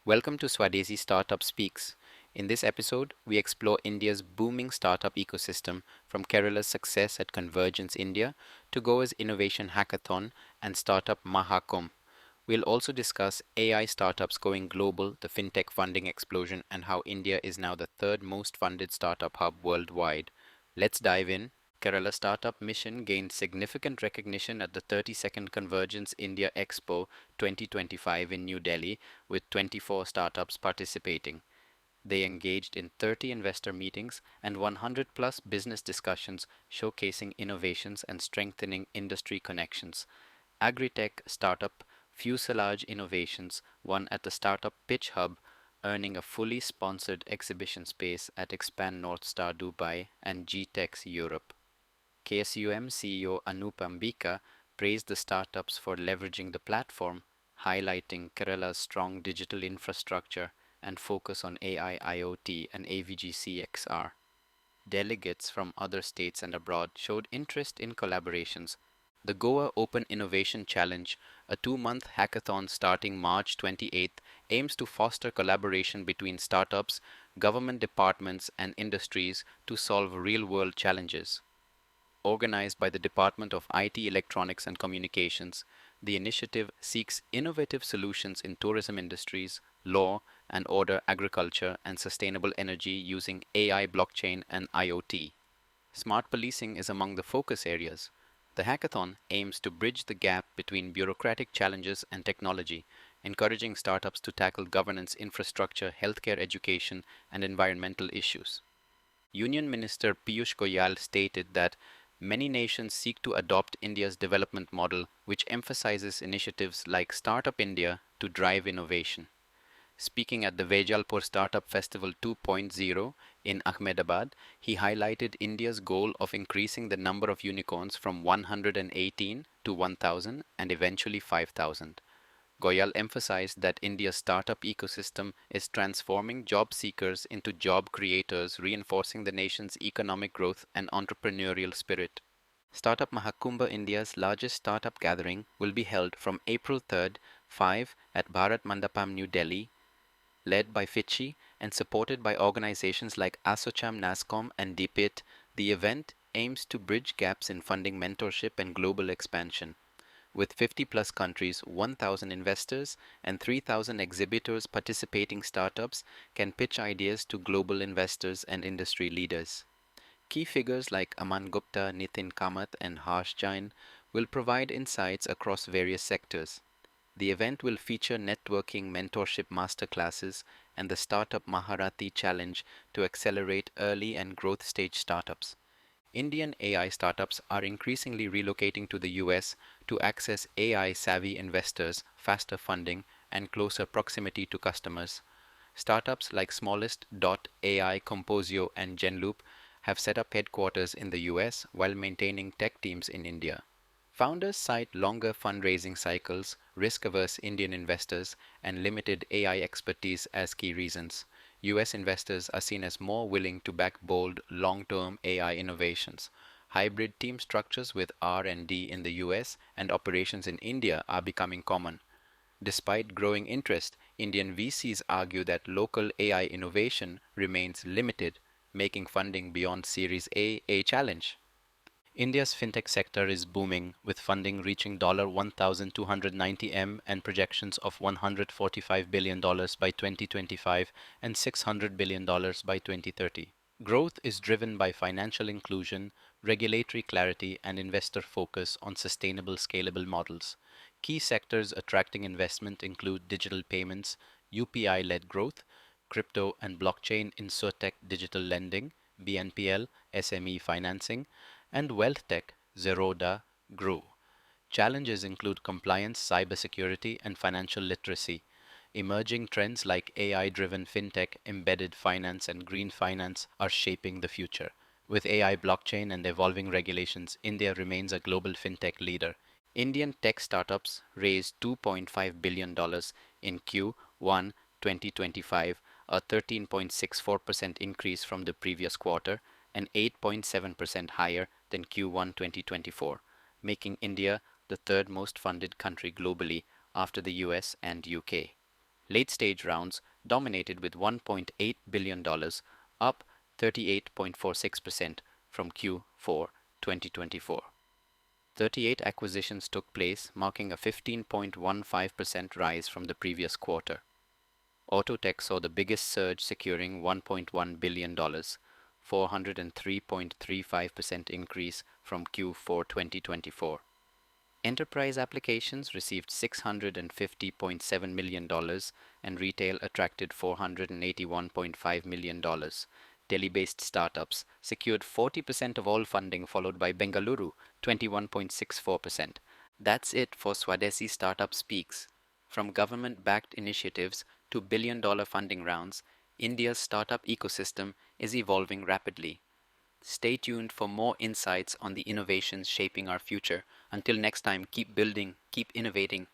Welcome to Swadesi Startup Speaks. In this episode, we explore India's booming startup ecosystem from Kerala's success at Convergence India to Goa's innovation hackathon and startup Mahakumbh. We'll also discuss AI startups going global, the fintech funding explosion, and how India is now the third most funded startup hub worldwide. Let's dive in. Kerala Startup Mission gained significant recognition at the 32nd Convergence India Expo 2025 in New Delhi, with 24 startups participating. They engaged in 30 investor meetings and 100 plus business discussions showcasing innovations and strengthening industry connections. Agritech startup Fuselage Innovations won at the Startup Pitch Hub, earning a fully sponsored exhibition space at Expand North Star Dubai and GTEx Europe. KSUM CEO Anup Ambika praised the startups for leveraging the platform, highlighting Kerala's strong digital infrastructure and focus on AI, IoT, and AVGC XR. Delegates from other states and abroad showed interest in collaborations. The Goa Open Innovation Challenge, a 2 month hackathon starting March 28th, aims to foster collaboration between startups, government departments, and industries to solve real world challenges. Organized by the Department of IT, Electronics and Communications, the initiative seeks innovative solutions in tourism industries, law and order, agriculture, and sustainable energy using AI, blockchain, and IoT. Smart policing is among the focus areas. The hackathon aims to bridge the gap between bureaucratic challenges and technology, encouraging startups to tackle governance, infrastructure, healthcare, education, and environmental issues. Union Minister Piyush Goyal stated that many nations seek to adopt India's development model, which emphasizes initiatives like Startup India to drive innovation. Speaking at the Vejalpur Startup Festival 2.0 in Ahmedabad, he highlighted India's goal of increasing the number of unicorns from 118 to 1,000 and eventually 5,000. Goyal emphasized that India's startup ecosystem is transforming job seekers into job creators, reinforcing the nation's economic growth and entrepreneurial spirit. Startup Mahakumbh, India's largest startup gathering, will be held from April 3rd, 5 at Bharat Mandapam, New Delhi, led by Fitchi and supported by organizations like Asocham, NASCOM, and DPIT. The event aims to bridge gaps in funding, mentorship, and global expansion. With 50 plus countries, 1,000 investors, and 3,000 exhibitors participating, startups can pitch ideas to global investors and industry leaders. Key figures like Aman Gupta, Nitin Kamath, and Harsh Jain will provide insights across various sectors. The event will feature networking, mentorship masterclasses, and the Startup Maharati Challenge to accelerate early and growth stage startups. Indian AI startups are increasingly relocating to the US to access AI savvy investors, faster funding, and closer proximity to customers. Startups like Smallest.ai, Composio, and Genloop have set up headquarters in the US while maintaining tech teams in India. Founders cite longer fundraising cycles, risk averse Indian investors, and limited AI expertise as key reasons. US investors are seen as more willing to back bold, long-term AI innovations. Hybrid team structures with R&D in the US and operations in India are becoming common. Despite growing interest, Indian VCs argue that local AI innovation remains limited, making funding beyond Series A challenge. India's fintech sector is booming, with funding reaching $1,290 and projections of $145 billion by 2025 and $600 billion by 2030. Growth is driven by financial inclusion, regulatory clarity, and investor focus on sustainable, scalable models. Key sectors attracting investment include digital payments, UPI led growth, crypto and blockchain insurtech digital lending, BNPL, SME financing, and wealth tech, Zeroda grew. Challenges include compliance, cybersecurity, and financial literacy. Emerging trends like AI driven fintech, embedded finance, and green finance are shaping the future. With AI, blockchain, and evolving regulations, India remains a global fintech leader. Indian tech startups raised $2.5 billion in Q1 2025, a 13.64% increase from the previous quarter and 8.7% higher than Q1 2024, making India the third most funded country globally after the US and UK. Late stage rounds dominated with $1.8 billion, up 38.46% from Q4 2024. 38 acquisitions took place, marking a 15.15% rise from the previous quarter. Autotech saw the biggest surge, securing $1.1 billion, 403.35% increase from Q4 2024. Enterprise applications received $650.7 million and retail attracted $481.5 million. Delhi-based startups secured 40% of all funding, followed by Bengaluru, 21.64%. That's it for Swadesi Startup Speaks. From government-backed initiatives to billion-dollar funding rounds, India's startup ecosystem is evolving rapidly. Stay tuned for more insights on the innovations shaping our future. Until next time, keep building, keep innovating,